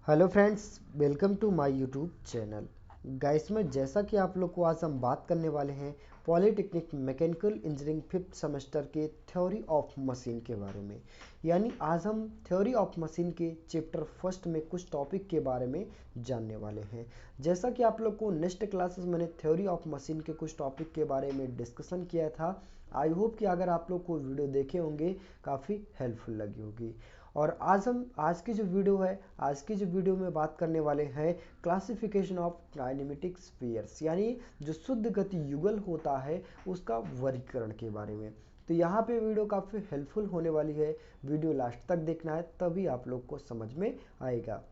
Hello friends, welcome to my YouTube channel. Guys में जैसा कि आप लोग को आज हम बात करने वाले हैं polytechnic mechanical engineering fifth semester के थ्योरी ऑफ मशीन के बारे में। यानी आज हम थ्योरी ऑफ मशीन के चैप्टर फर्स्ट में कुछ टॉपिक के बारे में जानने वाले हैं। जैसा कि आप लोग को नेक्स्ट क्लासेस मैंने थ्योरी ऑफ मशीन के कुछ टॉपिक के बारे में डिस्कशन किया था। आई होप कि अगर आप लोग को वीडियो देखे होंगे काफ़ी हेल्पफुल लगी होगी। और आज की जो वीडियो में बात करने वाले हैं क्लासिफिकेशन ऑफ काइनेमेटिक स्फीयर्स, यानी जो शुद्ध गति युगल होता है उसका वर्गीकरण के बारे में। तो यहाँ पे वीडियो काफ़ी हेल्पफुल होने वाली है, वीडियो लास्ट तक देखना है तभी आप लोग को समझ में आएगा।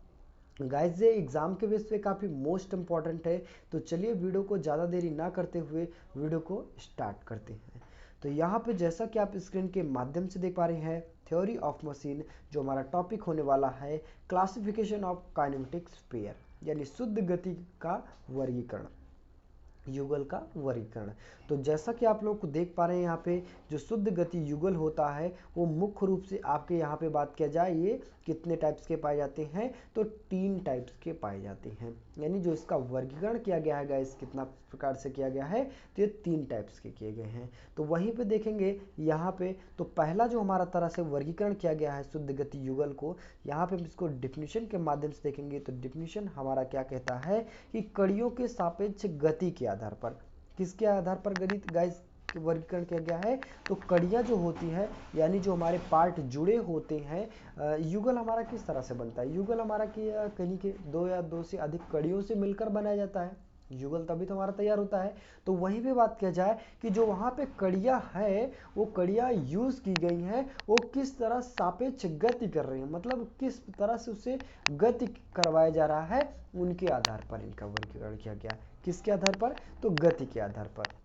गाइस ये एग्ज़ाम के बेस पे काफ़ी मोस्ट इंपॉर्टेंट है। तो चलिए वीडियो को ज़्यादा देरी ना करते हुए वीडियो को स्टार्ट करते हैं। तो यहाँ पे जैसा कि आप स्क्रीन के माध्यम से देख पा रहे हैं थ्योरी ऑफ मशीन, जो हमारा टॉपिक होने वाला है क्लासिफिकेशन ऑफ काइनेमेटिक स्फीयर, यानी शुद्ध गति का वर्गीकरण, युगल का वर्गीकरण। तो जैसा कि आप लोग को देख पा रहे हैं यहाँ पे जो शुद्ध गति युगल होता है वो मुख्य रूप से आपके यहाँ पे बात किया जाए ये कितने टाइप्स के पाए जाते हैं, तो 3 टाइप्स के पाए जाते हैं। यानी जो इसका वर्गीकरण किया गया है गाइस कितना प्रकार से किया गया है, तो ये 3 टाइप्स के किए गए हैं। तो वहीं पे देखेंगे यहाँ पे तो पहला जो हमारा तरह से वर्गीकरण किया गया है शुद्ध गति युगल को, यहाँ पे हम इसको डिफिनीशन के माध्यम से देखेंगे। तो डिफिनीशन हमारा क्या कहता है कि कड़ियों के सापेक्ष गति के आधार पर, किसके आधार पर गणित गाइस वर्गीकरण किया गया है, तो कड़ियाँ जो होती है यानी जो हमारे पार्ट जुड़े होते हैं। युगल हमारा किस तरह से बनता है, युगल हमारा कहीं के 2 या 2 से अधिक कड़ियों से मिलकर बनाया जाता है, युगल तभी तो हमारा तैयार होता है। तो वहीं पे बात किया जाए कि जो वहाँ पे कड़ियाँ है वो कड़ियाँ यूज की गई हैं वो किस तरह सापेक्ष गति कर रही हैं, मतलब किस तरह से उसे गति करवाया जा रहा है, उनके आधार पर इनका वर्गीकरण किया गया। किसके आधार पर, तो गति के आधार पर।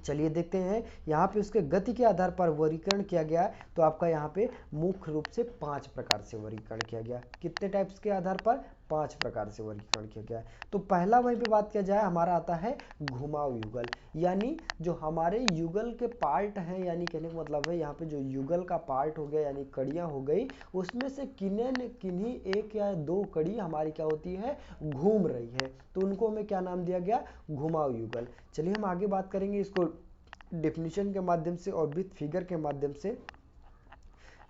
चलिए देखते हैं यहाँ पे उसके गति के आधार पर वर्गीकरण किया गया है। तो आपका यहाँ पे मुख्य रूप से 5 प्रकार से वर्गीकरण किया गया। कितने टाइप्स के आधार पर, 5 प्रकार से वर्गीकरण किया गया है। तो पहला वहीं पे बात किया जाए हमारा आता है घुमाव युगल, यानी जो हमारे युगल के पार्ट हैं, यानी कहने का मतलब है यहाँ पे जो युगल का पार्ट हो गया यानी कड़ियाँ हो गई, उसमें से किन्हीं 1 या 2 कड़ी हमारी क्या होती है, घूम रही है, तो उनको हमें क्या नाम दिया गया, घुमाव युगल। चलिए हम आगे बात करेंगे इसको डिफिनीशन के माध्यम से और विथ फिगर के माध्यम से।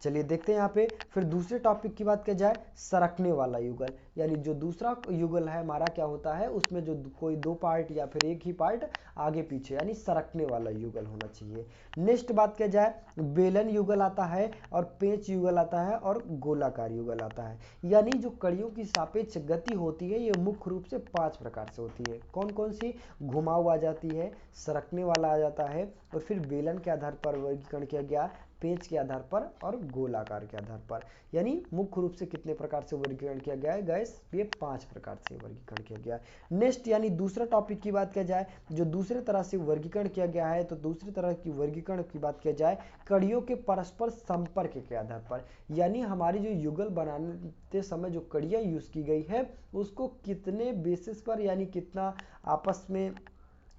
चलिए देखते हैं यहाँ पे फिर दूसरे टॉपिक की बात किया जाए सरकने वाला युगल, यानी जो दूसरा युगल है हमारा क्या होता है उसमें जो कोई 2 पार्ट या फिर एक ही पार्ट आगे पीछे यानी सरकने वाला युगल होना चाहिए। नेक्स्ट बात किया जाए बेलन युगल आता है और पेंच युगल आता है और गोलाकार युगल आता है। यानी जो कड़ियों की सापेक्ष गति होती है ये मुख्य रूप से 5 प्रकार से होती है। कौन कौन सी, घुमाव आ जाती है, सरकने वाला आ जाता है, और फिर बेलन के आधार पर वर्गीकरण किया गया, पेंच के आधार पर और गोलाकार के आधार पर। यानी मुख्य रूप से कितने प्रकार से वर्गीकरण किया गया है गैस, ये 5 प्रकार से वर्गीकरण किया गया है। नेक्स्ट यानी दूसरा टॉपिक की बात किया जाए जो दूसरे तरह से वर्गीकरण किया गया है, तो दूसरी तरह की वर्गीकरण की बात किया जाए कड़ियों के परस्पर संपर्क के आधार पर, यानी हमारी जो युगल बनाते समय जो कड़ियाँ यूज की गई है उसको कितने बेसिस पर यानी कितना आपस में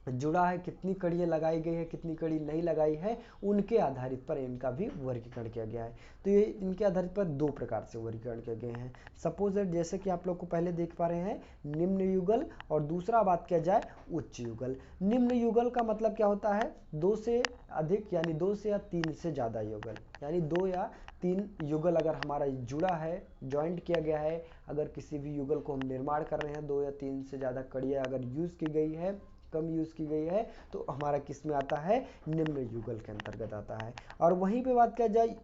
जुड़ा है, कितनी कड़ियाँ लगाई गई है, कितनी कड़ी नहीं लगाई है, उनके आधारित पर इनका भी वर्गीकरण किया गया है। तो ये इनके आधारित पर 2 प्रकार से वर्गीकरण किए गए हैं। सपोज दैट जैसे कि आप लोग को पहले देख पा रहे हैं निम्न युगल, और दूसरा बात किया जाए उच्च युगल। निम्न युगल का मतलब क्या होता है, 2 से अधिक यानी 2 से या 3 से ज़्यादा युगल, यानी 2 या 3 युगल अगर हमारा जुड़ा है, ज्वाइंट किया गया है, अगर किसी भी युगल को हम निर्माण कर रहे हैं 2 या 3 से ज़्यादा कड़ियाँ अगर यूज़ की गई है, कम यूज़ की गई है, तो हमारा किस में आता है, निम्न युगल के अंतर्गत आता है। और वहीं पे बात किया जाए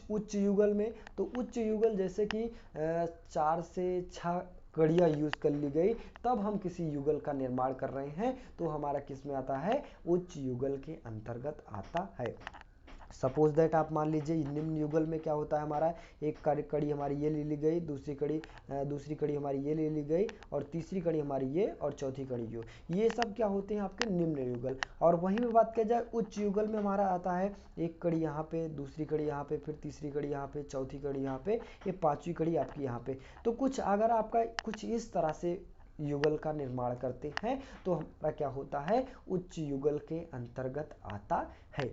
उच्च युगल में, तो उच्च युगल जैसे कि 4 से 6 कड़ियाँ यूज कर ली गई तब हम किसी युगल का निर्माण कर रहे हैं, तो हमारा किस में आता है, उच्च युगल के अंतर्गत आता है। सपोज दैट आप मान लीजिए निम्न युगल में क्या होता है हमारा, एक कड़ी हमारी ये ले ली गई, दूसरी कड़ी हमारी ये ले ली गई, और तीसरी कड़ी हमारी ये, और चौथी कड़ी ये सब क्या होते हैं आपके निम्न युगल। और वहीं में बात किया जाए उच्च युगल में हमारा आता है एक कड़ी यहाँ पे, दूसरी कड़ी यहाँ पे, फिर तीसरी कड़ी यहाँ पे, चौथी कड़ी यहाँ पे, ये 5वीं कड़ी आपकी यहाँ पे। तो कुछ अगर आपका कुछ इस तरह से युगल का निर्माण करते हैं तो हमारा क्या होता है, उच्च युगल के अंतर्गत आता है।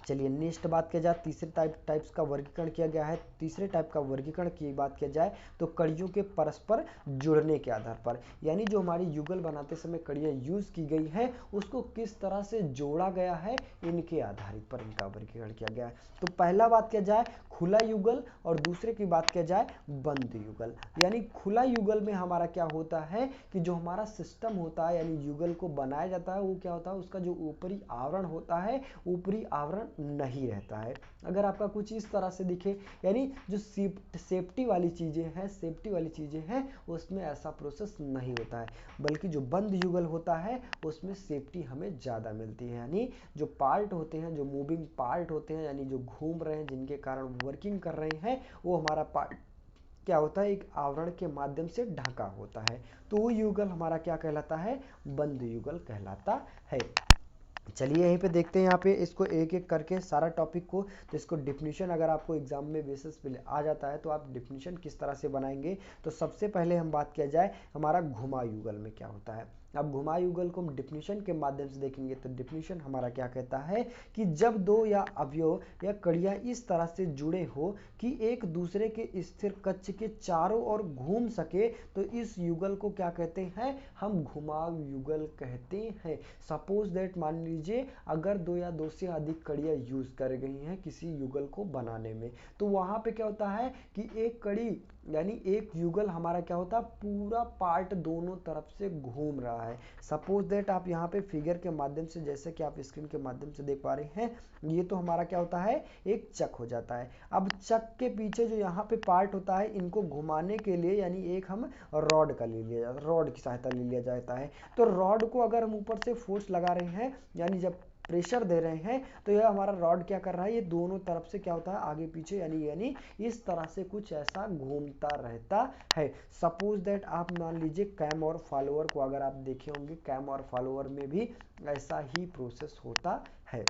चलिए नेक्स्ट बात किया जाए, तीसरे टाइप्स का वर्गीकरण किया गया है। तीसरे टाइप का वर्गीकरण की बात किया जाए तो कड़ियों के परस्पर जुड़ने के आधार पर, यानी जो हमारी युगल बनाते समय कड़ियाँ यूज की गई है उसको किस तरह से जोड़ा गया है, इनके आधारित पर इनका वर्गीकरण किया गया है। तो पहला बात किया जाए खुला युगल और दूसरे की बात किया जाए बंद युगल। यानी खुला युगल में हमारा क्या होता है कि जो हमारा सिस्टम होता है यानी युगल को बनाया जाता है वो क्या होता है, उसका जो ऊपरी आवरण होता है ऊपरी आवरण नहीं रहता है। अगर आपका कुछ इस तरह से दिखे, यानी जो सेफ्टी वाली चीजें हैं उसमें ऐसा प्रोसेस नहीं होता है, बल्कि जो बंद युगल होता है उसमें सेफ्टी हमें ज़्यादा मिलती है। यानी जो पार्ट होते हैं, जो मूविंग पार्ट होते हैं, यानी जो घूम रहे हैं, जिनके कारण वर्किंग कर रहे हैं, वो हमारा पार्ट क्या होता है, एक आवरण के माध्यम से ढका होता है। तो वो युगल हमारा क्या कहलाता है, बंद युगल कहलाता है। चलिए यहीं पे देखते हैं यहाँ पे इसको एक एक करके सारा टॉपिक को। तो इसको डिफिनीशन अगर आपको एग्जाम में बेसिस पे आ जाता है तो आप डिफिनीशन किस तरह से बनाएंगे। तो सबसे पहले हम बात किया जाए हमारा घुमा युगल में क्या होता है। अब घुमा युगल को हम डिफिनीशन के माध्यम से देखेंगे तो डिफिनीशन हमारा क्या कहता है कि जब दो या अवयव या कड़ियाँ इस तरह से जुड़े हो कि एक दूसरे के स्थिर कक्ष के चारों ओर घूम सके तो इस युगल को क्या कहते हैं, हम घुमाव युगल कहते हैं। सपोज दैट मान लीजिए अगर दो या दो से अधिक कड़ियाँ यूज कर गई हैं किसी युगल को बनाने में, तो वहां पे क्या होता है कि एक कड़ी यानी एक युगल हमारा क्या होता है, पूरा पार्ट दोनों तरफ से घूम रहा है। सपोज दैट आप यहाँ पे फिगर के माध्यम से, जैसे कि आप स्क्रीन के माध्यम से देख पा रहे हैं, ये तो हमारा क्या होता है, एक चक हो जाता है। अब चक के पीछे जो यहाँ पे पार्ट होता है इनको घुमाने के लिए यानी एक हम रॉड का ले लिया जाता है, रॉड की सहायता ले लिया जाता है। तो रॉड को अगर हम ऊपर से फोर्स लगा रहे हैं यानी जब प्रेशर दे रहे हैं तो यह हमारा रॉड क्या कर रहा है, ये दोनों तरफ से क्या होता है, आगे पीछे यानी इस तरह से कुछ ऐसा घूमता रहता है। सपोज दैट आप मान लीजिए कैम और फॉलोअर को अगर आप देखे होंगे, कैम और फॉलोअर में भी ऐसा ही प्रोसेस होता है।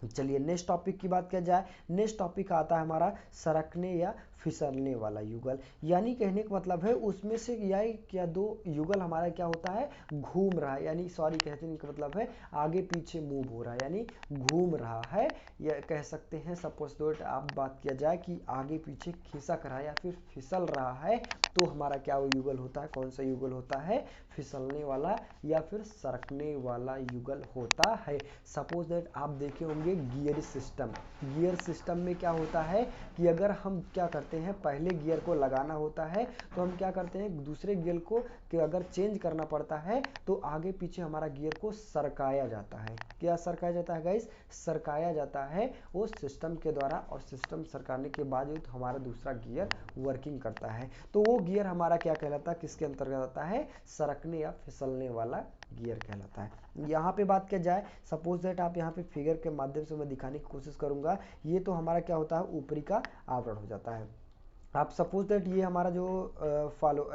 चलिए नेक्स्ट टॉपिक की बात किया जाए। नेक्स्ट टॉपिक आता है हमारा सरकने या फिसलने वाला युगल। यानी कहने का मतलब है उसमें से या एक या दो युगल हमारा क्या होता है, घूम रहा है, यानी सॉरी कहने का मतलब है आगे पीछे मूव हो रहा है, यानी घूम रहा है। या कह सकते हैं सपोज दैट आप बात किया जाए कि आगे पीछे खिसक रहा है या फिर फिसल रहा है, तो हमारा क्या वो युगल होता है, कौन सा युगल होता है, फिसलने वाला या फिर सरकने वाला युगल होता है। सपोज दैट आप देखे होंगे गियर सिस्टम। गियर सिस्टम में क्या होता है कि अगर हम क्या करते हैं, पहले गियर को लगाना होता है तो हम क्या करते हैं, दूसरे गियर को कि अगर चेंज करना पड़ता है तो आगे पीछे हमारा गियर को सरकाया जाता है। क्या सरकाया जाता है गाइस, सरकाया जाता है वो सिस्टम के द्वारा, और सिस्टम सरकाने के बाद हमारा दूसरा गियर वर्किंग करता है। तो वो गियर हमारा क्या कहलाता है, किसके अंतर्गत आता है, सरकने या फिसलने वाला गियर कहलाता है। यहाँ पे बात किया जाए, सपोज दैट आप यहाँ पे फिगर के माध्यम से मैं दिखाने की कोशिश करूंगा, ये तो हमारा क्या होता है, ऊपरी का आवरण हो जाता है। आप सपोज दैट ये हमारा जो फॉलो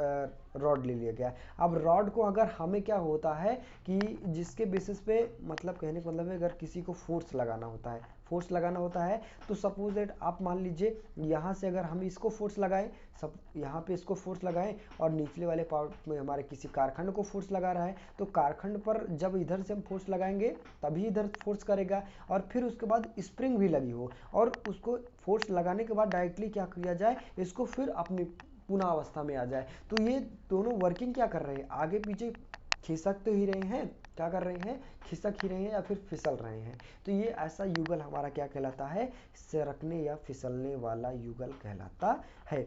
रॉड ले लिया गया है। अब रॉड को अगर हमें क्या होता है कि जिसके बेसिस पे, मतलब कहने का मतलब है अगर किसी को फोर्स लगाना होता है, फोर्स लगाना होता है तो सपोज दैट आप मान लीजिए यहाँ से अगर हम इसको फोर्स लगाएं, सब यहाँ पे इसको फोर्स लगाएं और निचले वाले पार्ट में हमारे किसी कारखंड को फोर्स लगा रहा है, तो कारखंड पर जब इधर से हम फोर्स लगाएंगे तभी इधर फोर्स करेगा, और फिर उसके बाद स्प्रिंग भी लगी हो और उसको फोर्स लगाने के बाद डायरेक्टली क्या किया जाए, इसको फिर अपनी पुनः अवस्था में आ जाए। तो ये दोनों वर्किंग क्या कर रहे हैं, आगे पीछे खिसक तो ही रहे हैं, क्या कर रहे हैं, खिसक ही रहे हैं या फिर फिसल रहे हैं। तो ये ऐसा युगल हमारा क्या कहलाता है, सरकने या फिसलने वाला युगल कहलाता है।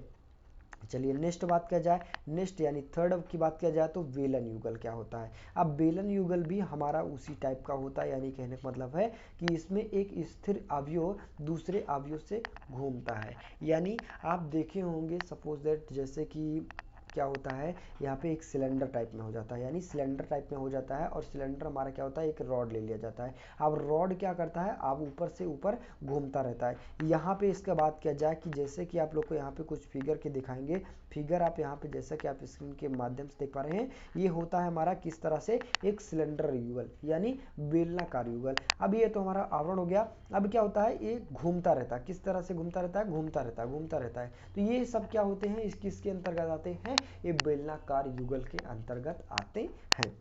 चलिए नेक्स्ट बात किया जाए, नेक्स्ट यानी थर्ड की बात किया जाए तो बेलन युगल क्या होता है। अब बेलन युगल भी हमारा उसी टाइप का होता है, यानी कहने का मतलब है कि इसमें एक स्थिर अवयव दूसरे अवयव से घूमता है। यानी आप देखे होंगे सपोज दैट जैसे कि क्या होता है, यहाँ पे एक सिलेंडर टाइप में हो जाता है, यानी सिलेंडर टाइप में हो जाता है और सिलेंडर हमारा क्या होता है, एक रॉड ले लिया जाता है। अब रॉड क्या करता है, अब ऊपर से ऊपर घूमता रहता है। यहाँ पे इसका बात किया जाए कि जैसे कि आप लोग को यहाँ पे कुछ फिगर के दिखाएंगे, फिगर आप यहाँ पे जैसा कि आप स्क्रीन के माध्यम से देख पा रहे हैं, ये होता है हमारा किस तरह से, एक सिलेंडर युगल यानी बेलनाकार युगल। अब ये तो हमारा आवरण हो गया। अब क्या होता है, ये घूमता रहता है, किस तरह से घूमता रहता है, घूमता रहता है, घूमता रहता है। तो ये सब क्या होते हैं, किसके अंतर्गत आते हैं, ये बेलनाकार युगल के अंतर्गत आते हैं।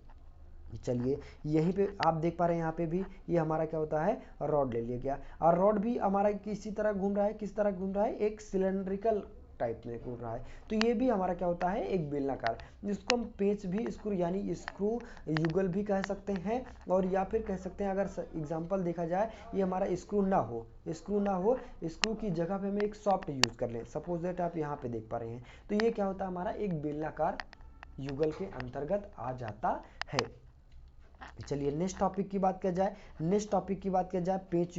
चलिए यहीं पे आप देख पा रहे हैं, यहाँ पे भी ये हमारा क्या होता है, रॉड ले लिया गया। और रॉड भी हमारा किसी तरह घूम रहा है, किस तरह घूम रहा है, एक सिलेंड्रिकल टाइप में घूम रहा है। तो ये भी हमारा क्या होता है, एक बेलनाकार, जिसको हम पेच भी स्क्रू यानी स्क्रू युगल भी कह सकते हैं, और या फिर कह सकते हैं अगर एग्जांपल देखा जाए, ये हमारा स्क्रू ना हो, स्क्रू की जगह पे हमें एक सॉफ्ट यूज कर लें, सपोज दैट आप यहाँ पे देख पा रहे हैं। तो ये क्या होता है, हमारा एक बेलनाकार युगल के अंतर्गत आ जाता है। चलिए नेक्स्ट टॉपिक की बात किया जाए पेच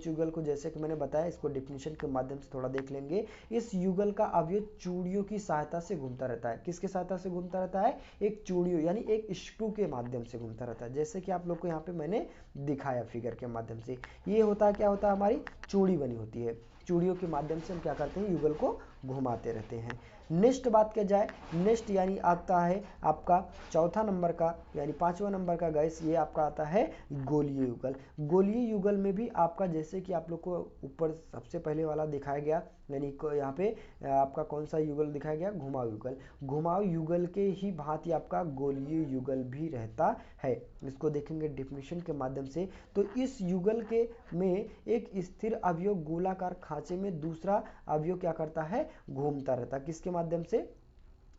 युगल को जैसे कि मैंने बताया, इसको डेफिनेशन के माध्यम से थोड़ा देख लेंगे। इस युगल का अवयव चूड़ियों की सहायता से घूमता रहता है। किसके सहायता से घूमता रहता है, एक चूड़ियों यानी एक स्क्रू के माध्यम से घूमता रहता है, जैसे कि आप लोग को यहाँ पे मैंने दिखाया फिगर के माध्यम से। ये होता है, क्या होता है, हमारी चूड़ी बनी होती है, चूड़ियों के माध्यम से हम क्या करते हैं, युगल को घुमाते रहते हैं। नेक्स्ट बात किया जाए, नेक्स्ट यानी आता है आपका चौथा नंबर का यानी 5वां नंबर का गैस, ये आपका आता है गोलीय युगल। गोलीय युगल में भी आपका जैसे कि आप लोग को ऊपर सबसे पहले वाला दिखाया गया, यानी यहाँ पे आपका कौन सा युगल दिखाया गया, घुमाव युगल। घुमाव युगल के ही भांति आपका गोलीय युगल भी रहता है। इसको देखेंगे डेफिनेशन के माध्यम से। तो इस युगल के में एक स्थिर अवयव गोलाकार खांचे में दूसरा अवयव क्या करता है, घूमता रहता है। किसके माध्यम से,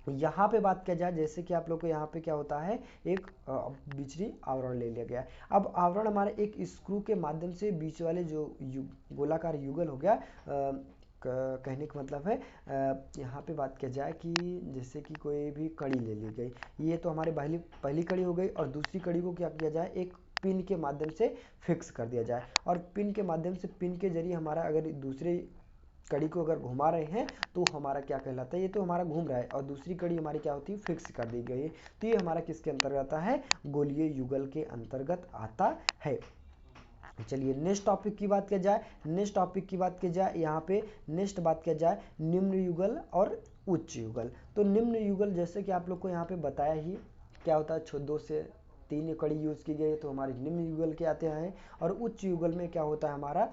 यहाँ पे बात किया जाए, जैसे कि आप लोग को यहाँ पे क्या होता है, एक बीचरी आवरण ले लिया गया है। अब आवरण हमारे एक स्क्रू के माध्यम से बीच वाले जो गोलाकार युगल हो गया, कहने का मतलब है यहाँ पे बात किया जाए कि जैसे कि कोई भी कड़ी ले ली गई, ये तो हमारे पहली कड़ी हो गई, और दूसरी कड़ी को क्या किया जाए, एक पिन के माध्यम से फिक्स कर दिया जाए, और पिन के माध्यम से, पिन के जरिए हमारा अगर दूसरे कड़ी को अगर घुमा रहे हैं तो हमारा क्या कहलाता है, ये तो हमारा घूम रहा है, और दूसरी कड़ी हमारी क्या होती है, फिक्स कर दी गई है। तो ये हमारा किसके अंतर्गत आता है, गोलीय युगल के अंतर्गत आता है। चलिए नेक्स्ट टॉपिक की बात किया जाए, यहाँ पे नेक्स्ट बात किया जाए निम्न युगल और उच्च युगल। तो निम्न युगल जैसे कि आप लोग को यहाँ पे बताया ही, क्या होता है, 2 से 3 कड़ी यूज की गई तो हमारे निम्न युगल के आते हैं, और उच्च युगल में क्या होता है, हमारा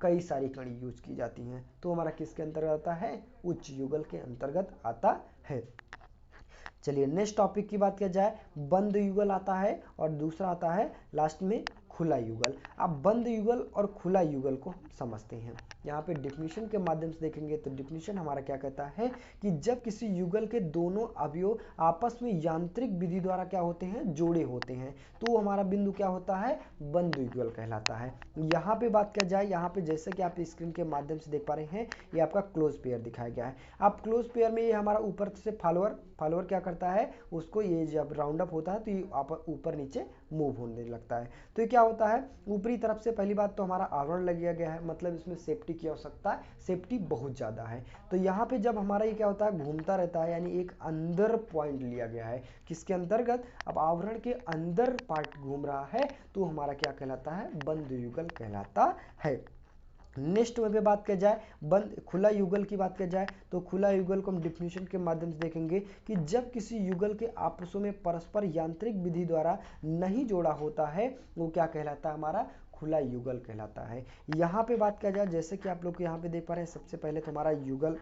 कई सारी कड़ी यूज की जाती हैं, तो हमारा किसके अंतर्गत आता है, उच्च युगल के अंतर्गत आता है। चलिए नेक्स्ट टॉपिक की बात किया जाए, बंद युगल आता है, और दूसरा आता है लास्ट में खुला युगल। अब बंद युगल और खुला युगल को समझते हैं। यहाँ पे डेफिनेशन के माध्यम से देखेंगे तो डेफिनेशन हमारा क्या कहता है कि जब किसी युगल के दोनों अवयव आपस में यांत्रिक विधि द्वारा क्या होते हैं, जोड़े होते हैं, तो हमारा बिंदु क्या होता है, बंद युगल कहलाता है। यहाँ पे बात किया जाए, यहाँ पे जैसे कि आप स्क्रीन के माध्यम से देख पा रहे हैं, ये आपका क्लोज पेयर दिखाया गया है। अब क्लोज पेयर में ये हमारा ऊपर से फॉलोअर क्या करता है, उसको ये जब राउंड अप होता है तो ये ऊपर नीचे मूव होने लगता है। तो ये क्या होता है, ऊपरी तरफ से पहली बात तो हमारा आवरण लग गया है, मतलब इसमें सेफ्टी की आवश्यकता है, सेफ्टी बहुत ज़्यादा है। तो यहाँ पे जब हमारा ये क्या होता है, घूमता रहता है, यानी एक अंदर पॉइंट लिया गया है, किसके अंतर्गत, अब आवरण के अंदर पार्ट घूम रहा है, तो हमारा क्या कहलाता है, बंद युगल कहलाता है। नेक्स्ट में बात किया जाए, बंद खुला युगल की बात किया जाए, तो खुला युगल को हम डिफिनेशन के माध्यम से देखेंगे कि जब किसी युगल के आपसों में परस्पर यांत्रिक विधि द्वारा नहीं जोड़ा होता है, वो क्या कहलाता है, हमारा खुला युगल कहलाता है। यहाँ पे बात किया जाए, जैसे कि आप लोग यहाँ पे देख पा रहे हैं, सबसे पहले तो हमारा युगल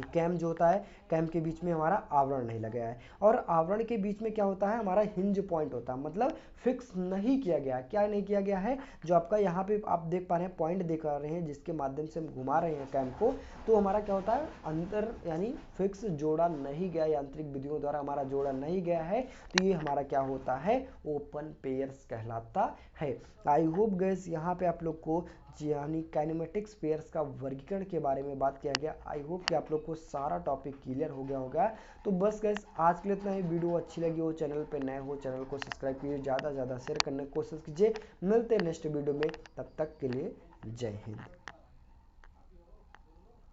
कैम जो होता है, कैम के बीच में हमारा आवरण नहीं लगा है, और आवरण के बीच में क्या होता है, हमारा हिंज पॉइंट होता है, मतलब फिक्स नहीं किया गया। क्या नहीं किया गया है, जो आपका यहाँ पे आप देख पा रहे हैं, पॉइंट देख पा रहे हैं, जिसके माध्यम से हम घुमा रहे हैं कैम को, तो हमारा क्या होता है, अंदर यानी फिक्स जोड़ा नहीं गया, यांत्रिक विधियों द्वारा हमारा जोड़ा नहीं गया है, तो ये हमारा क्या होता है, ओपन पेयर्स कहलाता है। आई होप गैस यहाँ पे आप लोग को यानी काइनेमेटिक्स पेयर्स का वर्गीकरण के बारे में बात किया गया। आई होप कि आप लोग को सारा टॉपिक क्लियर हो गया होगा। तो बस गैस आज के लिए इतना ही। वीडियो अच्छी लगी हो, चैनल पे नए हो, चैनल को सब्सक्राइब कीजिए, ज़्यादा से ज़्यादा शेयर करने की कोशिश कीजिए। मिलते हैं नेक्स्ट वीडियो में, तब तक के लिए जय हिंद।